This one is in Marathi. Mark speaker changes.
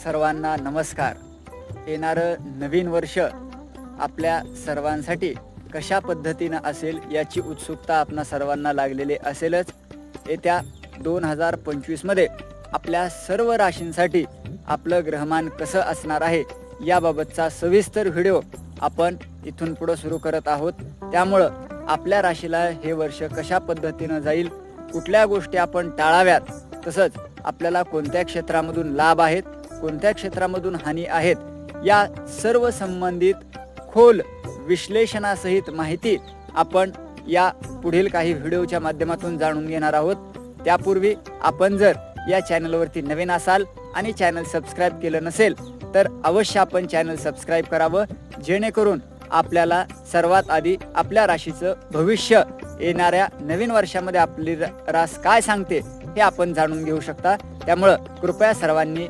Speaker 1: सर्वांना नमस्कार. येणारं नवीन वर्ष आपल्या सर्वांसाठी कशा पद्धतीनं असेल याची उत्सुकता आपणा सर्वांना लागलेली असेलच. येत्या 2025 मध्ये आपल्या सर्व राशींसाठी आपलं ग्रहमान कसं असणार आहे याबाबतचा सविस्तर व्हिडिओ आपण इथून पुढे सुरू करत आहोत. त्यामुळं आपल्या राशीला हे वर्ष कशा पद्धतीनं जाईल, कुठल्या गोष्टी आपण टाळाव्यात, तसंच आपल्याला कोणत्या क्षेत्रामधून लाभ आहेत, कोणत्या क्षेत्रामधून हानी आहेत, या सर्व संबंधित खोल विश्लेषणासहित माहिती आपण या पुढील काही व्हिडिओच्या माध्यमातून जाणून घेणार आहोत. त्यापूर्वी आपण जर या चॅनलवरती नवीन असाल आणि चॅनल सबस्क्राईब केलं नसेल तर अवश्य आपण चॅनल सबस्क्राईब करावं, जेणेकरून आपल्याला सर्वात आधी आपल्या राशीचं भविष्य येणाऱ्या नवीन वर्षामध्ये आपली रास काय सांगते हे आपण जाणून घेऊ शकता. त्यामुळं कृपया सर्वांनी